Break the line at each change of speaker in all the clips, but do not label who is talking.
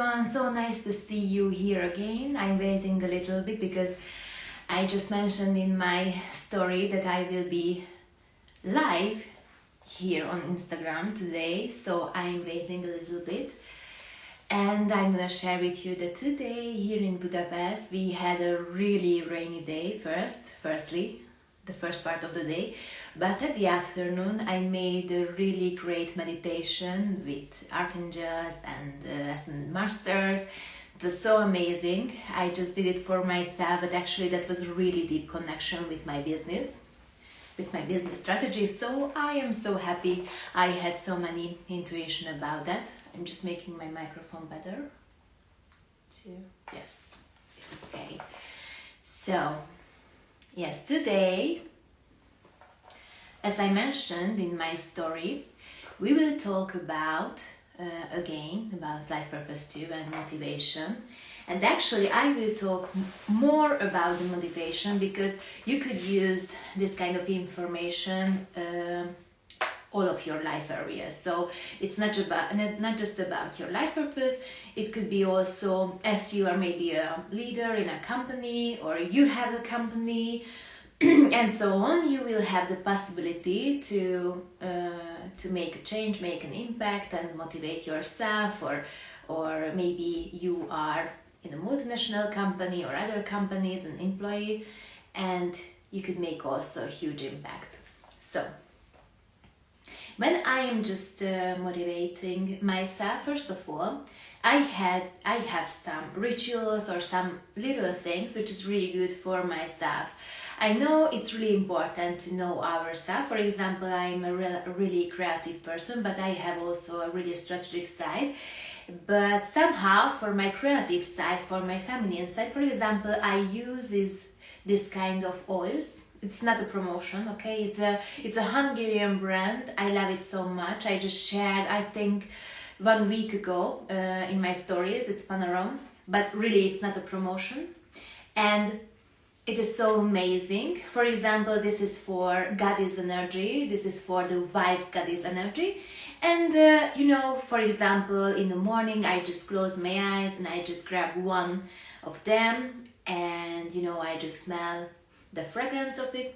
everyone, so nice to see you here again. I'm waiting a little bit because I just mentioned in my story that I will be live here on Instagram today, so I'm waiting a little bit. And I'm gonna share with you that today here in Budapest we had a really rainy day firstly, the first part of the day, but at the afternoon I made a really great meditation with archangels and ascended masters. It was so amazing. I just did it for myself, but actually that was a really deep connection with my business strategy. So I am so happy I had so many intuition about that. I'm just making my microphone better. Yes, it's okay. So, yes, today, as I mentioned in my story, we will talk about, again, about life purpose 2 and motivation. And actually, I will talk more about the motivation because you could use this kind of information all of your life areas. So it's not just about your life purpose. It could be also as you are maybe a leader in a company or you have a company and so on. You will have the possibility to make a change, make an impact, and motivate yourself. Or maybe you are in a multinational company or other companies, an employee, and you could make also a huge impact. So when I am just motivating myself, first of all, I have some rituals or some little things which is really good for myself. I know it's really important to know ourselves. For example, I'm a really creative person, but I have also a really strategic side. But somehow for my creative side, for my feminine side, for example, I use this kind of oils. It's not a promotion, okay? It's a Hungarian brand. I love it so much. I just shared, I think, 1 week ago in my stories. It's Panarom, but really it's not a promotion. And it is so amazing. For example, this is for Goddess energy. This is for the wife Goddess energy. And for example, in the morning I just close my eyes and I just grab one of them and I just smell the fragrance of it,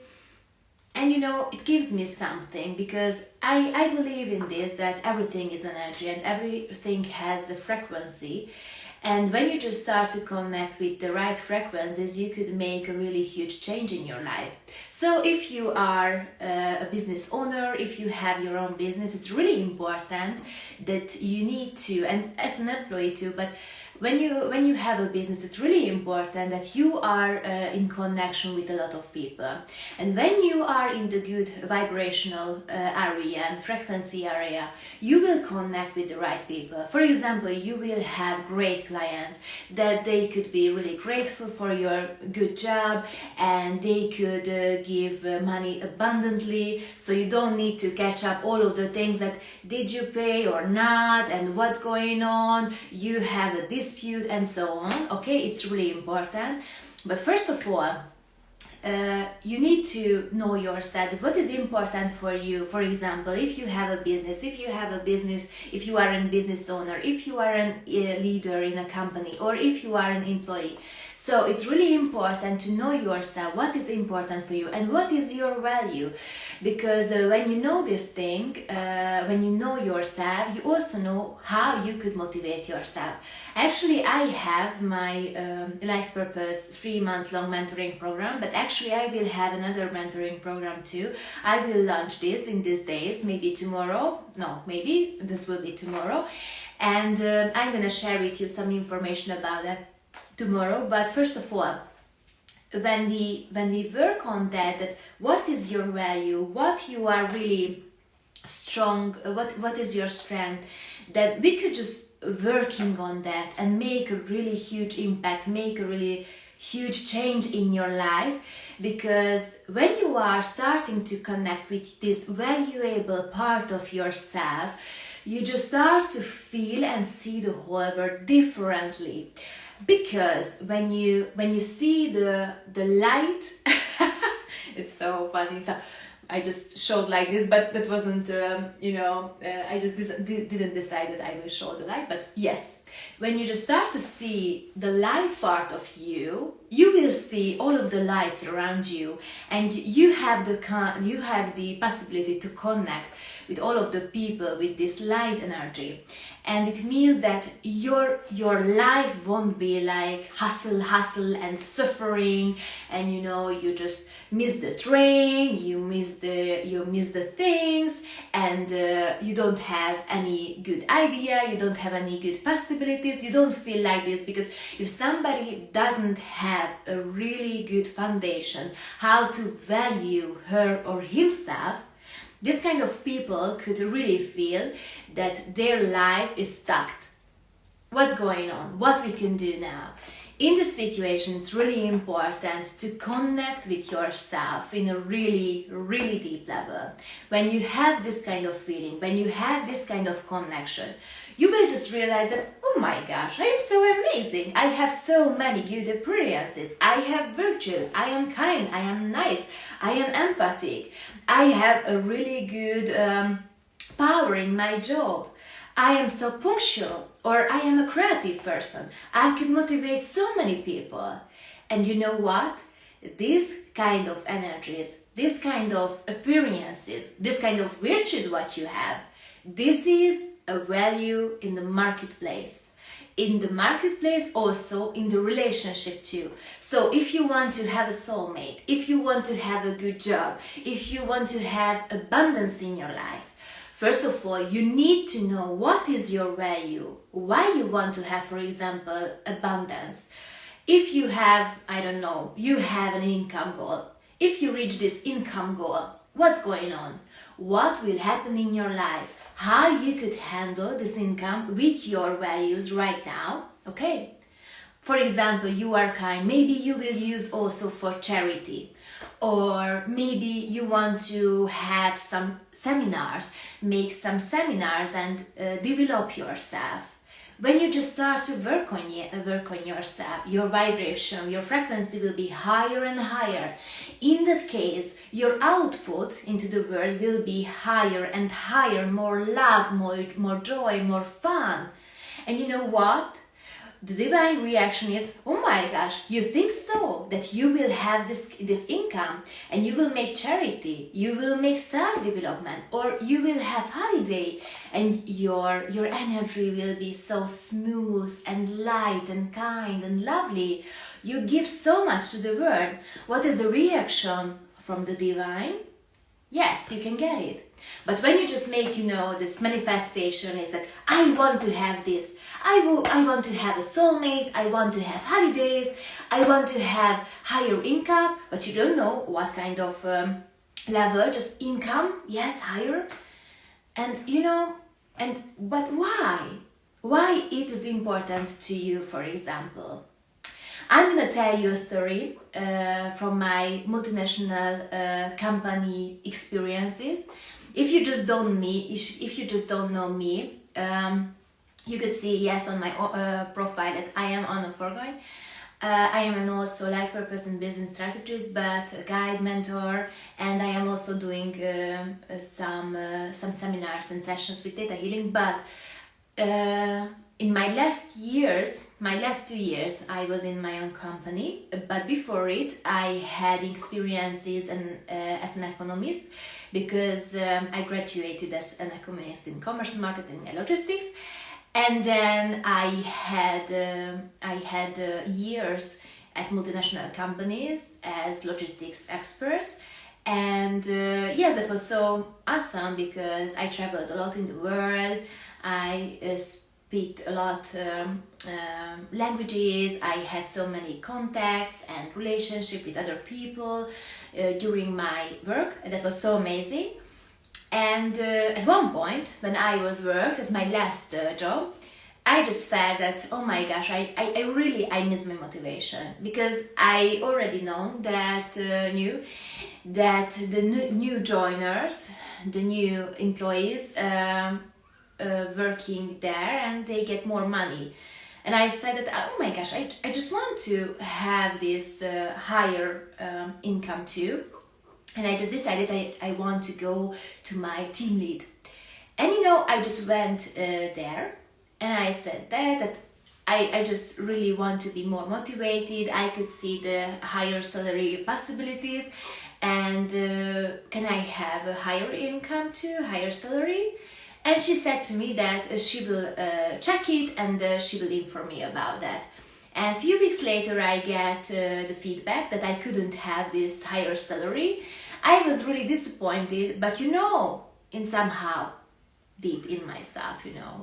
and it gives me something, because I believe in this, that everything is energy and everything has a frequency. And when you just start to connect with the right frequencies, you could make a really huge change in your life. So if you are a business owner, if you have your own business, it's really important that you need to, and as an employee too, but when you have a business, it's really important that you are in connection with a lot of people. And when you are in the good vibrational area and frequency area, you will connect with the right people. For example, you will have great clients that they could be really grateful for your good job, and they could give money abundantly, so you don't need to catch up all of the things that did you pay or not and what's going on. You have a dispute and so on. Okay, it's really important. But first of all, you need to know yourself, what is important for you. For example, if you have a business, if you are a business owner, if you are a leader in a company, or if you are an employee. So it's really important to know yourself, what is important for you and what is your value. Because when you know this thing, when you know yourself, you also know how you could motivate yourself. Actually, I have my Life Purpose 3 months long mentoring program, but actually I will have another mentoring program too. I will launch this in these days, maybe tomorrow. No, maybe this will be tomorrow. And I'm going to share with you some information about that tomorrow. But first of all, when we work on that what is your value, what you are really strong, what is your strength, that we could just working on that and make a really huge impact, make a really huge change in your life. Because when you are starting to connect with this valuable part of yourself, you just start to feel and see the whole world differently. Because when you see the light, it's so funny. So I just showed like this, but that wasn't, I just didn't decide that I will show the light. But yes, when you just start to see the light part of you, you will see all of the lights around you, and you have the possibility to connect with all of the people with this light energy. And it means that your life won't be like hustle and suffering, and you just miss the train, you miss the things, and you don't have any good idea, you don't have any good possibilities, you don't feel like this. Because if somebody doesn't have a really good foundation how to value her or himself, this kind of people could really feel that their life is stuck. What's going on? What we can do now? In this situation, it's really important to connect with yourself in a really, really deep level. When you have this kind of feeling, when you have this kind of connection, you will just realize that, oh my gosh, I am so amazing. I have so many good appearances. I have virtues. I am kind. I am nice. I am empathic. I have a really good power in my job. I am so punctual, or I am a creative person. I could motivate so many people. And you know what? This kind of energies, this kind of appearances, this kind of virtues what you have, this is a value in the marketplace. In the marketplace, also in the relationship too. So if you want to have a soulmate, if you want to have a good job, if you want to have abundance in your life, first of all, you need to know what is your value, why you want to have, for example, abundance. If you have, I don't know, you have an income goal. If you reach this income goal, what's going on? What will happen in your life? How you could handle this income with your values right now, okay? For example, you are kind, maybe you will use also for charity. Or maybe you want to have some seminars, make some seminars and develop yourself. When you just start to work on yourself, your vibration, your frequency will be higher and higher. In that case, your output into the world will be higher and higher, more love, more joy, more fun. And you know what? The divine reaction is, oh my gosh, you think so? That you will have this income and you will make charity, you will make self-development, or you will have holiday, and your energy will be so smooth and light and kind and lovely. You give so much to the world. What is the reaction from the divine? Yes, you can get it. But when you just make, this manifestation is that I want to have this, I want to have a soulmate, I want to have holidays, I want to have higher income, but you don't know what kind of level, just income, yes, higher. And but why? Why it is important to you, for example? I'm gonna tell you a story from my multinational company experiences. If you just don't know me, you could see, yes, on my profile that I am Anna Forgoy. I am also life purpose and business strategist, but a guide, mentor, and I am also doing some seminars and sessions with data healing. But in my last 2 years, I was in my own company. But before it, I had experiences as an economist, because I graduated as an economist in commerce, marketing, and logistics. And then I had years at multinational companies as logistics experts, and yes, that was so awesome because I traveled a lot in the world. I speak a lot languages. I had so many contacts and relationship with other people during my work, and that was so amazing. And at one point, when I was worked at my last job, I just felt that, oh my gosh, I really miss my motivation, because I already knew that the new joiners, the new employees working there, and they get more money. And I felt that, oh my gosh, I just want to have this higher income too. And I just decided I want to go to my team lead. And I just went there and I said that I just really want to be more motivated. I could see the higher salary possibilities, and can I have a higher income too, higher salary? And she said to me that she will check it, and she will inform me about that. And a few weeks later I get the feedback that I couldn't have this higher salary. I was really disappointed, but in somehow deep in myself,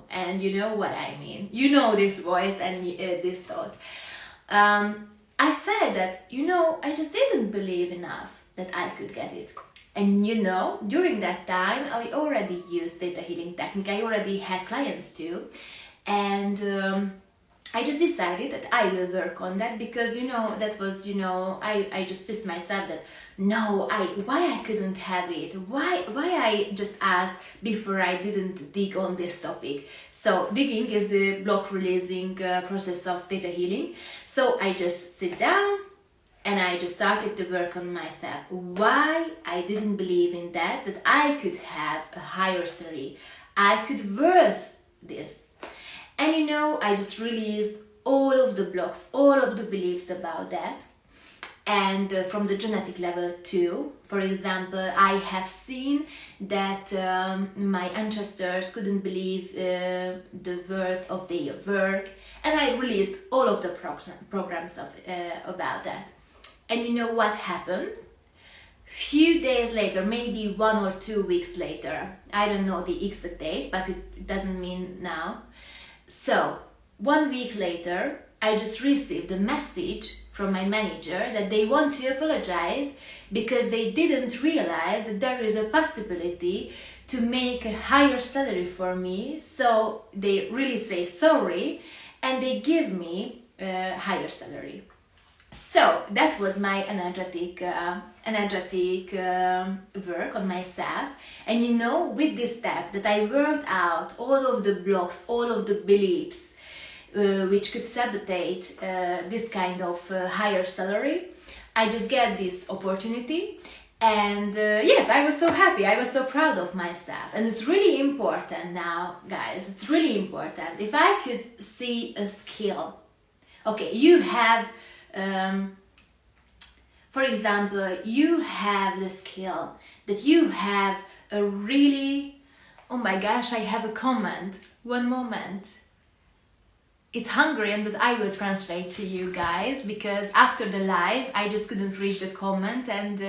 and you know what I mean. You know this voice and this thought. I felt that, I just didn't believe enough that I could get it. And during that time, I already used data healing technique. I already had clients too. And I just decided that I will work on that, because that was I just pissed myself that why I couldn't have it, why I just asked before I didn't dig on this topic. So digging is the block releasing process of data healing. So I just sit down and I just started to work on myself. Why I didn't believe in that I could have a higher salary, I could worth this. And I just released all of the blocks, all of the beliefs about that. And from the genetic level too. For example, I have seen that my ancestors couldn't believe the worth of their work. And I released all of the programs about that. And you know what happened? Few days later, maybe 1 or 2 weeks later, I don't know the exact date, but it doesn't mean now. So 1 week later, I just received a message from my manager that they want to apologize because they didn't realize that there is a possibility to make a higher salary for me. So they really say sorry and they give me a higher salary. So that was my energetic work on myself. And with this step that I worked out all of the blocks, all of the beliefs which could sabotage this kind of higher salary, I just get this opportunity. And yes, I was so happy, I was so proud of myself. And it's really important now, guys, it's really important. If I could see a skill, okay, you have for example, you have the skill that you have a really, oh my gosh, I have a comment, one moment. It's Hungarian, but I will translate to you guys, because after the live I just couldn't reach the comment, and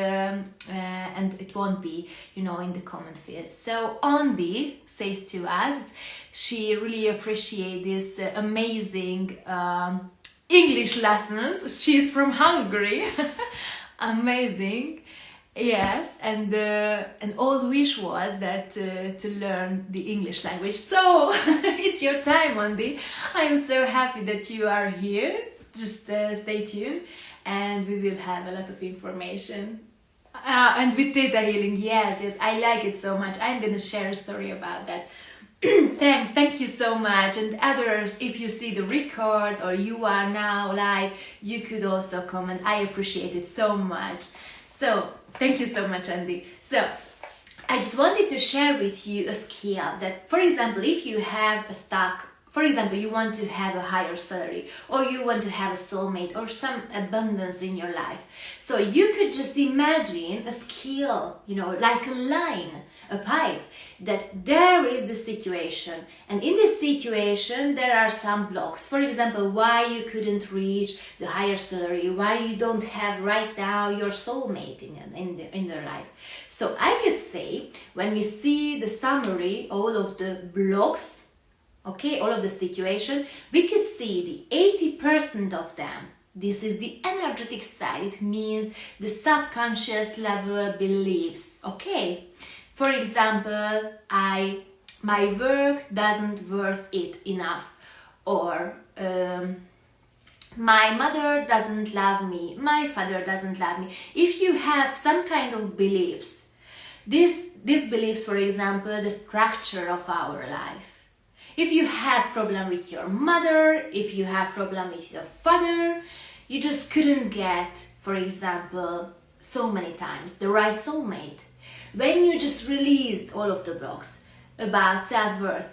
it won't be in the comment field. So Andi says to us she really appreciates this amazing English lessons. She's from Hungary. Amazing. Yes, and all wish was that to learn the English language. So it's your time, Andi. I am so happy that you are here. Just stay tuned and we will have a lot of information. And with Theta Healing, yes, I like it so much. I'm gonna share a story about that. Thank you so much. And others, if you see the records or you are now live, you could also comment. I appreciate it so much. So thank you so much, Andy. So I just wanted to share with you a skill that, for example, if you have a stock, for example, you want to have a higher salary, or you want to have a soulmate, or some abundance in your life. So you could just imagine a skill, like a line, a pipe, that there is the situation, and in this situation there are some blocks. For example, why you couldn't reach the higher salary, why you don't have right now your soulmate in their life. So I could say, when we see the summary, all of the blocks, okay, all of the situation, we could see the 80% of them. This is the energetic side. It means the subconscious level beliefs, okay? For example, my work doesn't worth it enough, or my mother doesn't love me, my father doesn't love me. If you have some kind of beliefs, these beliefs, for example, the structure of our life. If you have problem with your mother, if you have problem with your father, you just couldn't get, for example, so many times the right soulmate. When you just released all of the blocks about self-worth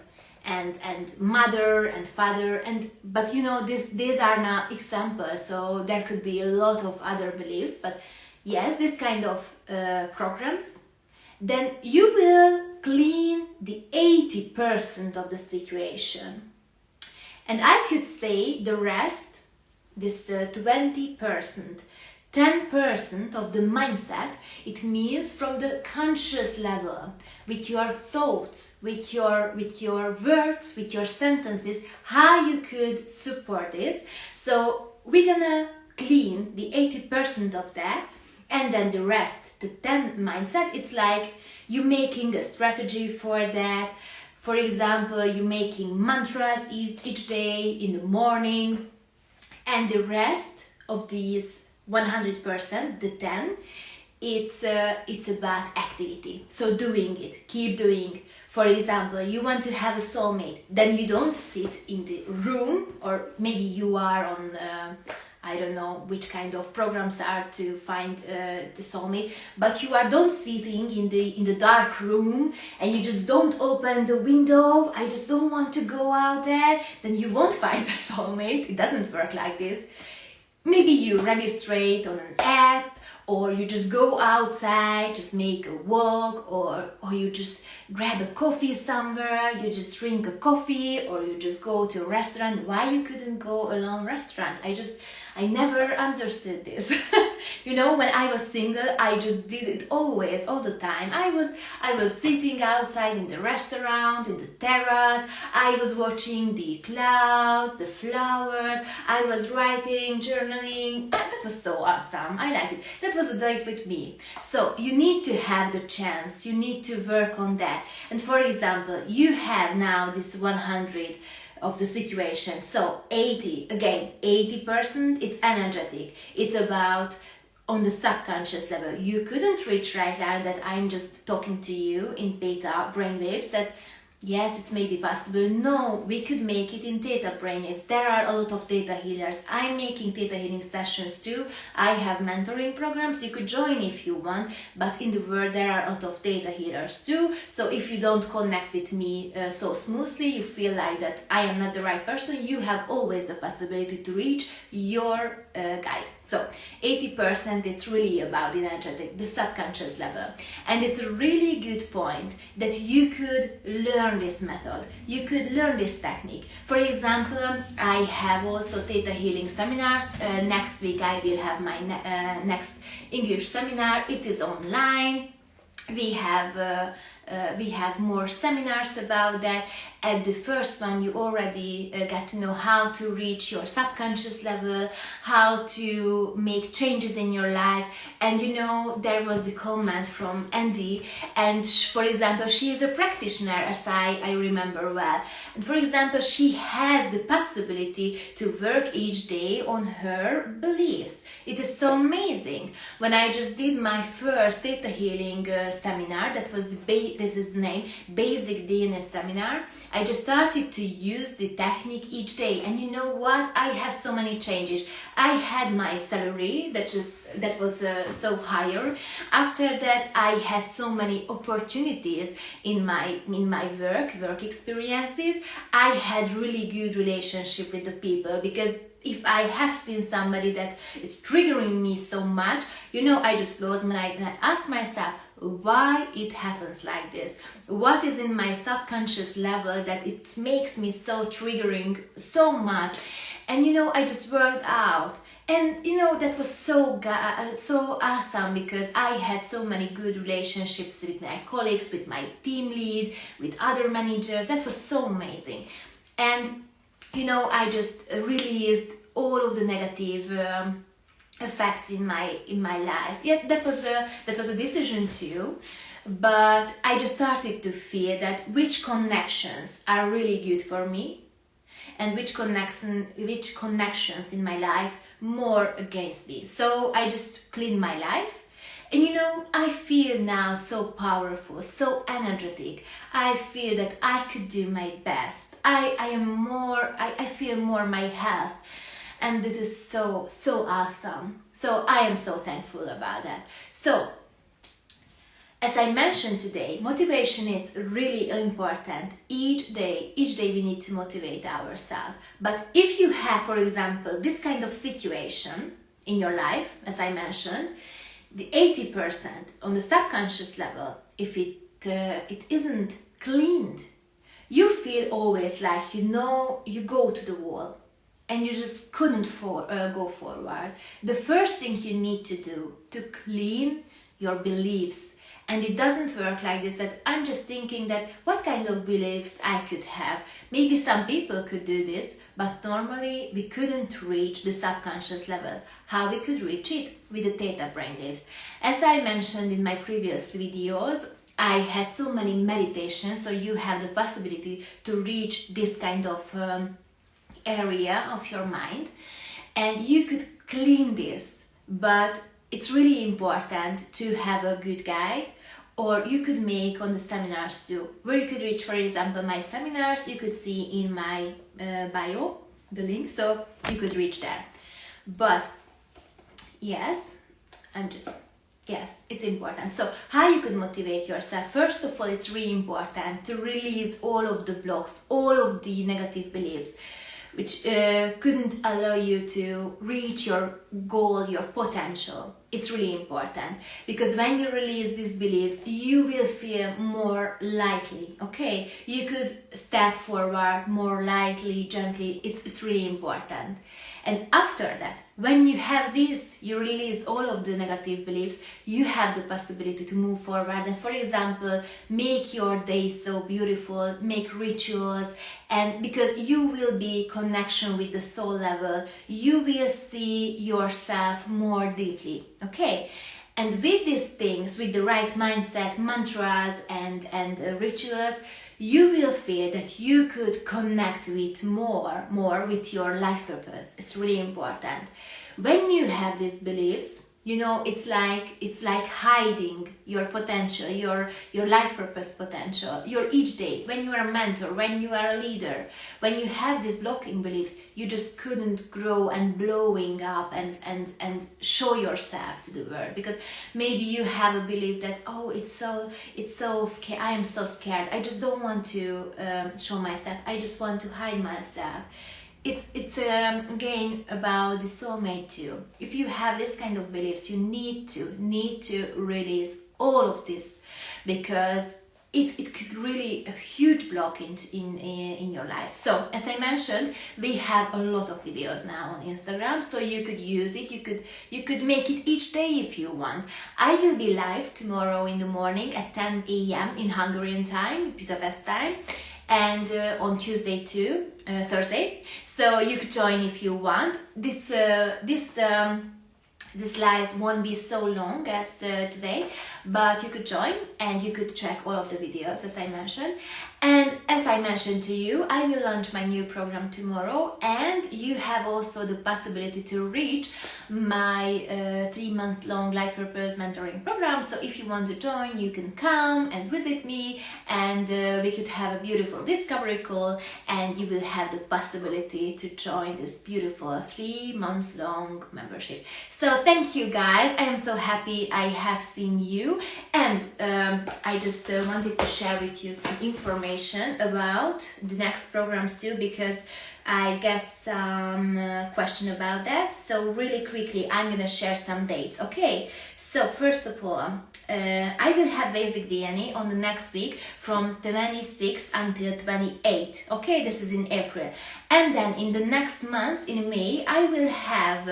and mother and father, but you know, these are not examples, so there could be a lot of other beliefs, but yes, this kind of programs, then you will clean the 80% of the situation. And I could say the rest, this 20%, 10% of the mindset, it means from the conscious level, with your thoughts, with your words, with your sentences, how you could support this. So we're gonna clean the 80% of that, and then the rest, the 10 mindset, it's like you making a strategy for that. For example, you're making mantras each day in the morning, and the rest of these 100%, the 10, it's about activity. So doing it, keep doing. For example, you want to have a soulmate, then you don't sit in the room, or maybe you are on I don't know which kind of programs are to find the soulmate, but you are don't sitting in the dark room and you just don't open the window. I just don't want to go out there. Then you won't find the soulmate. It doesn't work like this. Maybe you register on an app, or you just go outside, just make a walk, or you just grab a coffee somewhere, you just drink a coffee, or you just go to a restaurant. Why you couldn't go alone restaurant? I never understood this. You know, when I was single, I just did it always, all the time. I was sitting outside in the restaurant, in the terrace. I was watching the clouds, the flowers. I was writing, journaling. That was so awesome. I liked it. That was a date with me. So you need to have the chance. You need to work on that. And for example, you have now this 100 of the situation. So 80, again, 80%, it's energetic. It's about on the subconscious level. You couldn't reach right now that I'm just talking to you in beta brainwaves, that yes, it's maybe possible. No, we could make it in theta brainwaves. There are a lot of theta healers. I'm making theta healing sessions too. I have mentoring programs. You could join if you want, but in the world there are a lot of theta healers too. So if you don't connect with me so smoothly, you feel like that I am not the right person, you have always the possibility to reach your guide. So 80%, it's really about the energetic, the subconscious level. And it's a really good point that you could learn this method. You could learn this technique. For example, I have also theta healing seminars. Next week I will have my next English seminar. It is online. We have more seminars about that. At the first one, you already get to know how to reach your subconscious level, how to make changes in your life. And you know, there was the comment from Andy, and for example, she is a practitioner, as I remember well. And for example, she has the possibility to work each day on her beliefs. It is so amazing. When I just did my first theta healing seminar, that is the name, Basic DNA Seminar, I just started to use the technique each day, and you know what? I have so many changes. I had my salary that was so higher. After that, I had so many opportunities in my work experiences. I had really good relationship with the people, because if I have seen somebody that it's triggering me so much, you know, I just close my eyes and I ask myself, why it happens like this? What is in my subconscious level that it makes me so triggering so much? And you know, I just worked out. And you know, that was so awesome, because I had so many good relationships with my colleagues, with my team lead, with other managers. That was so amazing. And you know, I just released all of the negative effects in my life. Yeah, that was a decision too, but I just started to feel that which connections are really good for me, and which connections in my life more against me. So I just cleaned my life. And you know, I feel now so powerful, so energetic. I feel that I could do my best. I feel more my health. And this is so awesome. So I am so thankful about that. So As I mentioned today, motivation is really important. Each day we need to motivate ourselves. But if you have, for example, this kind of situation in your life, as I mentioned, the 80% on the subconscious level, if it isn't cleaned, you feel always like you go to the wall and you just couldn't go forward. The first thing you need to do to clean your beliefs. And it doesn't work like this, that I'm just thinking that what kind of beliefs I could have. Maybe some people could do this, but normally we couldn't reach the subconscious level. How we could reach it? With the theta brainwaves. As I mentioned in my previous videos, I had so many meditations, so you have the possibility to reach this kind of area of your mind, and you could clean this. But it's really important to have a good guide, or you could make on the seminars too, where you could reach, for example, my seminars. You could see in my bio the link, so you could reach there. But yes, it's important. So how you could motivate yourself? First of all, it's really important to release all of the blocks, all of the negative beliefs which couldn't allow you to reach your goal, your potential. It's really important, because when you release these beliefs, you will feel more lightly, okay? You could step forward more lightly, gently. It's really important. And after that, when you have this, you release all of the negative beliefs, you have the possibility to move forward and, for example, make your day so beautiful, make rituals, and because you will be in connection with the soul level, you will see yourself more deeply, okay? And with these things, with the right mindset, mantras and rituals, you will feel that you could connect with more with your life purpose. It's really important. When you have these beliefs, it's like hiding your potential, your life purpose potential, your each day. When you are a mentor, when you are a leader, when you have these blocking beliefs, you just couldn't grow and blowing up and show yourself to the world, because maybe you have a belief that, oh, it's so scary, I am so scared, I just don't want to show myself, I just want to hide myself. It's again about the soulmate too. If you have this kind of beliefs, you need to release all of this, because it could really a huge block in your life. So as I mentioned, we have a lot of videos now on Instagram, so you could use it. You could make it each day if you want. I will be live tomorrow in the morning at 10 a.m. in Hungarian time, Budapest time, and on Tuesday too, Thursday. So you could join if you want. This lives won't be so long as today, but you could join and you could check all of the videos as I mentioned. And as I mentioned to you, I will launch my new program tomorrow, and you have also the possibility to reach my 3-month-long life purpose mentoring program. So if you want to join, you can come and visit me, and we could have a beautiful discovery call, and you will have the possibility to join this beautiful 3-month-long membership. So thank you guys, I am so happy I have seen you, and I just wanted to share with you some information about the next programs too, because I get some question about that. So really quickly, I'm gonna share some dates. Okay, so first of all, I will have basic DNA on the next week from 26 until 28. Okay, this is in April, and then in the next month in May I will have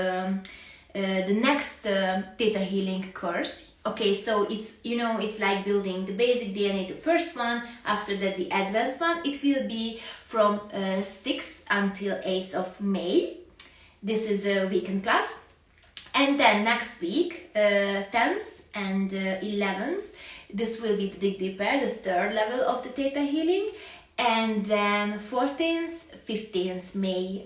the next Theta Healing course. Okay, so it's like building the basic DNA, the first one, after that the advanced one. It will be from 6th until 8th of May. This is a weekend class. And then next week, 10th and 11th, this will be the Dig Deeper, the third level of the Theta Healing. And then 14th, 15th May,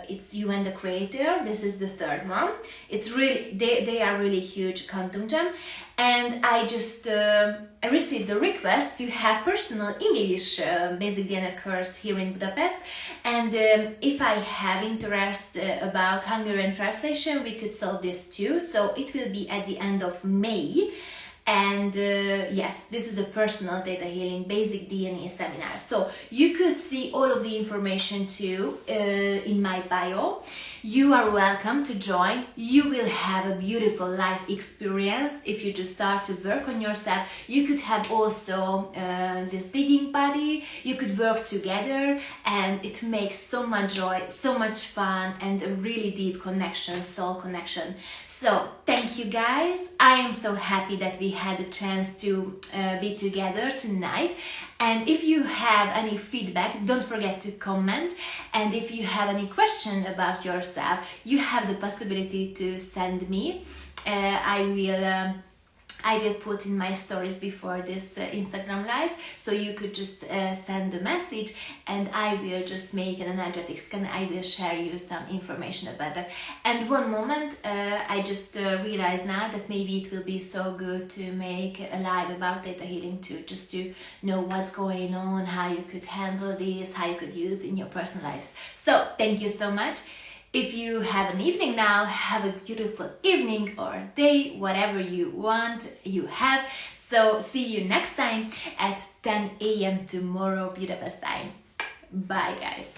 it's You and the Creator. This is the third one. It's really, they are really huge quantum gem. And I just I received a request to have personal English basic DNA course here in Budapest. And if I have interest about Hungarian translation, we could solve this too. So it will be at the end of May. And yes, this is a personal Theta Healing Basic DNA seminar. So you could see all of the information too in my bio. You are welcome to join. You will have a beautiful life experience if you just start to work on yourself. You could have also this digging buddy. You could work together, and it makes so much joy, so much fun, and a really deep connection, soul connection. So thank you guys. I am so happy that we had a chance to be together tonight. And if you have any feedback, don't forget to comment. And if you have any question about yourself, you have the possibility to send me. I will put in my stories before this Instagram live, so you could just send a message, and I will just make an energetic scan. I will share you some information about that. And one moment, I just realized now that maybe it will be so good to make a live about Theta Healing too, just to know what's going on, how you could handle this, how you could use in your personal lives. So thank you so much. If you have an evening now, have a beautiful evening or day, whatever you want, you have. So see you next time at 10 a.m. tomorrow, Budapest time. Bye guys.